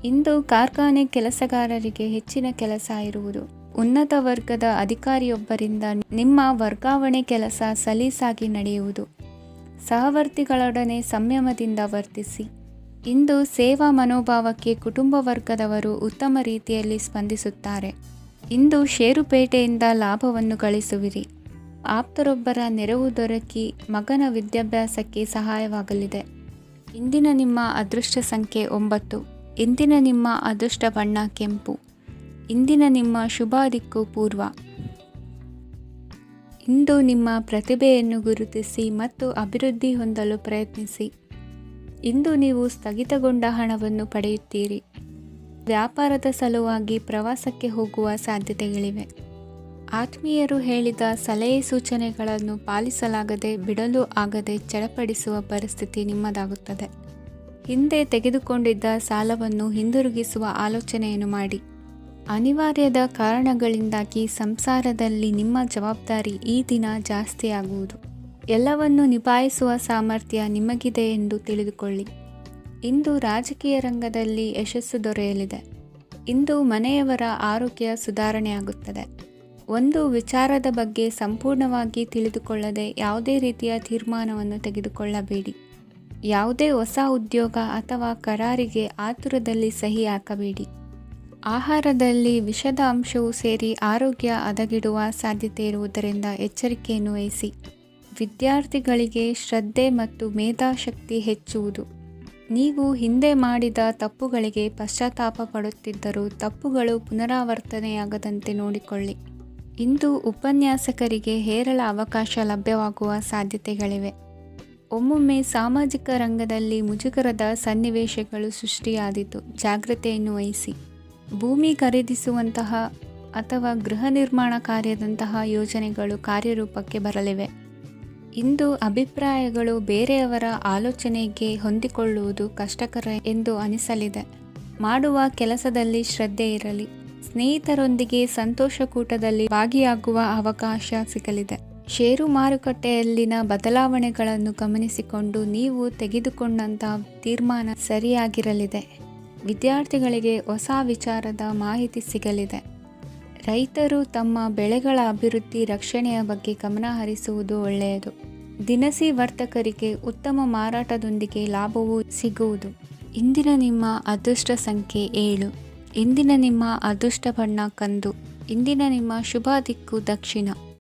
ಇಂದು ಕಾರ್ಖಾನೆ ಕೆಲಸಗಾರರಿಗೆ ಹೆಚ್ಚಿನ ಕೆಲಸ ಇರುವುದು. ಉನ್ನತ ವರ್ಗದ ಅಧಿಕಾರಿಯೊಬ್ಬರಿಂದ ನಿಮ್ಮ ವರ್ಗಾವಣೆ ಕೆಲಸ ಸಲೀಸಾಗಿ ನಡೆಯುವುದು. ಸಹವರ್ತಿಗಳೊಡನೆ ಸಂಯಮದಿಂದ ವರ್ತಿಸಿ. ಇಂದು ಸೇವಾ ಮನೋಭಾವಕ್ಕೆ ಕುಟುಂಬ ವರ್ಗದವರು ಉತ್ತಮ ರೀತಿಯಲ್ಲಿ ಸ್ಪಂದಿಸುತ್ತಾರೆ. ಇಂದು ಷೇರುಪೇಟೆಯಿಂದ ಲಾಭವನ್ನು ಗಳಿಸುವಿರಿ. ಆಪ್ತರೊಬ್ಬರ ನೆರವು ದೊರಕಿ ಮಗನ ವಿದ್ಯಾಭ್ಯಾಸಕ್ಕೆ ಸಹಾಯವಾಗಲಿದೆ. ಇಂದಿನ ನಿಮ್ಮ ಅದೃಷ್ಟ ಸಂಖ್ಯೆ 9. ಇಂದಿನ ನಿಮ್ಮ ಅದೃಷ್ಟ ಬಣ್ಣ ಕೆಂಪು. ಇಂದಿನ ನಿಮ್ಮ ಶುಭ ದಿಕ್ಕು ಪೂರ್ವ. ಇಂದು ನಿಮ್ಮ ಪ್ರತಿಭೆಯನ್ನು ಗುರುತಿಸಿ ಮತ್ತು ಅಭಿವೃದ್ಧಿ ಹೊಂದಲು ಪ್ರಯತ್ನಿಸಿ. ಇಂದು ನೀವು ಸ್ಥಗಿತಗೊಂಡ ಹಣವನ್ನು ಪಡೆಯುತ್ತೀರಿ. ವ್ಯಾಪಾರದ ಸಲುವಾಗಿ ಪ್ರವಾಸಕ್ಕೆ ಹೋಗುವ ಸಾಧ್ಯತೆಗಳಿವೆ. ಆತ್ಮೀಯರು ಹೇಳಿದ ಸಲಹೆ ಸೂಚನೆಗಳನ್ನು ಪಾಲಿಸಲಾಗದೆ ಬಿಡಲು ಆಗದೆ ಚಡಪಡಿಸುವ ಪರಿಸ್ಥಿತಿ ನಿಮ್ಮದಾಗುತ್ತದೆ. ಹಿಂದೆ ತೆಗೆದುಕೊಂಡಿದ್ದ ಸಾಲವನ್ನು ಹಿಂದಿರುಗಿಸುವ ಆಲೋಚನೆಯನ್ನು ಮಾಡಿ. ಅನಿವಾರ್ಯದ ಕಾರಣಗಳಿಂದಾಗಿ ಸಂಸಾರದಲ್ಲಿ ನಿಮ್ಮ ಜವಾಬ್ದಾರಿ ಈ ದಿನ ಜಾಸ್ತಿಯಾಗುವುದು. ಎಲ್ಲವನ್ನು ನಿಭಾಯಿಸುವ ಸಾಮರ್ಥ್ಯ ನಿಮಗಿದೆ ಎಂದು ತಿಳಿದುಕೊಳ್ಳಿ. ಇಂದು ರಾಜಕೀಯ ರಂಗದಲ್ಲಿ ಯಶಸ್ಸು ದೊರೆಯಲಿದೆ. ಇಂದು ಮನೆಯವರ ಆರೋಗ್ಯ ಸುಧಾರಣೆಯಾಗುತ್ತದೆ. ಒಂದು ವಿಚಾರದ ಬಗ್ಗೆ ಸಂಪೂರ್ಣವಾಗಿ ತಿಳಿದುಕೊಳ್ಳದೆ ಯಾವುದೇ ರೀತಿಯ ತೀರ್ಮಾನವನ್ನು ತೆಗೆದುಕೊಳ್ಳಬೇಡಿ. ಯಾವುದೇ ಹೊಸ ಉದ್ಯೋಗ ಅಥವಾ ಕರಾರಿಗೆ ಆತುರದಲ್ಲಿ ಸಹಿ ಹಾಕಬೇಡಿ. ಆಹಾರದಲ್ಲಿ ವಿಷದ ಅಂಶವು ಸೇರಿ ಆರೋಗ್ಯ ಹದಗೆಡುವ ಸಾಧ್ಯತೆ ಇರುವುದರಿಂದ ಎಚ್ಚರಿಕೆಯನ್ನು ವಹಿಸಿ. ವಿದ್ಯಾರ್ಥಿಗಳಿಗೆ ಶ್ರದ್ಧೆ ಮತ್ತು ಮೇಧಾಶಕ್ತಿ ಹೆಚ್ಚುವುದು. ನೀವು ಹಿಂದೆ ಮಾಡಿದ ತಪ್ಪುಗಳಿಗೆ ಪಶ್ಚಾತ್ತಾಪ ಪಡುತ್ತಿದ್ದರೂ ತಪ್ಪುಗಳು ಪುನರಾವರ್ತನೆಯಾಗದಂತೆ ನೋಡಿಕೊಳ್ಳಿ. ಇಂದು ಉಪನ್ಯಾಸಕರಿಗೆ ಹೇರಳ ಅವಕಾಶ ಲಭ್ಯವಾಗುವ ಸಾಧ್ಯತೆಗಳಿವೆ. ಒಮ್ಮೊಮ್ಮೆ ಸಾಮಾಜಿಕ ರಂಗದಲ್ಲಿ ಮುಜುಗರದ ಸನ್ನಿವೇಶಗಳು ಸೃಷ್ಟಿಯಾದೀತು. ಜಾಗ್ರತೆಯನ್ನು ವಹಿಸಿ. ಭೂಮಿ ಖರೀದಿಸುವಂತಹ ಅಥವಾ ಗೃಹ ನಿರ್ಮಾಣ ಕಾರ್ಯದಂತಹ ಯೋಜನೆಗಳು ಕಾರ್ಯರೂಪಕ್ಕೆ ಬರಲಿವೆ. ಇಂದು ಅಭಿಪ್ರಾಯಗಳು ಬೇರೆಯವರ ಆಲೋಚನೆಗೆ ಹೊಂದಿಕೊಳ್ಳುವುದು ಕಷ್ಟಕರ ಎಂದು ಅನಿಸಲಿದೆ. ಮಾಡುವ ಕೆಲಸದಲ್ಲಿ ಶ್ರದ್ಧೆ ಇರಲಿ. ಸ್ನೇಹಿತರೊಂದಿಗೆ ಸಂತೋಷಕೂಟದಲ್ಲಿ ಭಾಗಿಯಾಗುವ ಅವಕಾಶ ಸಿಗಲಿದೆ. ಷೇರು ಮಾರುಕಟ್ಟೆಯಲ್ಲಿನ ಬದಲಾವಣೆಗಳನ್ನು ಗಮನಿಸಿಕೊಂಡು ನೀವು ತೆಗೆದುಕೊಂಡಂತಹ ತೀರ್ಮಾನ ಸರಿಯಾಗಿರಲಿದೆ. ವಿದ್ಯಾರ್ಥಿಗಳಿಗೆ ಹೊಸ ವಿಚಾರದ ಮಾಹಿತಿ ಸಿಗಲಿದೆ. ರೈತರು ತಮ್ಮ ಬೆಳೆಗಳ ಅಭಿವೃದ್ಧಿ ರಕ್ಷಣೆಯ ಬಗ್ಗೆ ಗಮನ ಹರಿಸುವುದು ಒಳ್ಳೆಯದು. ದಿನಸಿ ವರ್ತಕರಿಗೆ ಉತ್ತಮ ಮಾರಾಟದೊಂದಿಗೆ ಲಾಭವೂ ಸಿಗುವುದು. ಇಂದಿನ ನಿಮ್ಮ ಅದೃಷ್ಟ ಸಂಖ್ಯೆ 7. ಇಂದಿನ ನಿಮ್ಮ ಅದೃಷ್ಟ ಬಣ್ಣ ಕಂದು. ಇಂದಿನ ನಿಮ್ಮ ಶುಭ ದಿಕ್ಕು ದಕ್ಷಿಣ.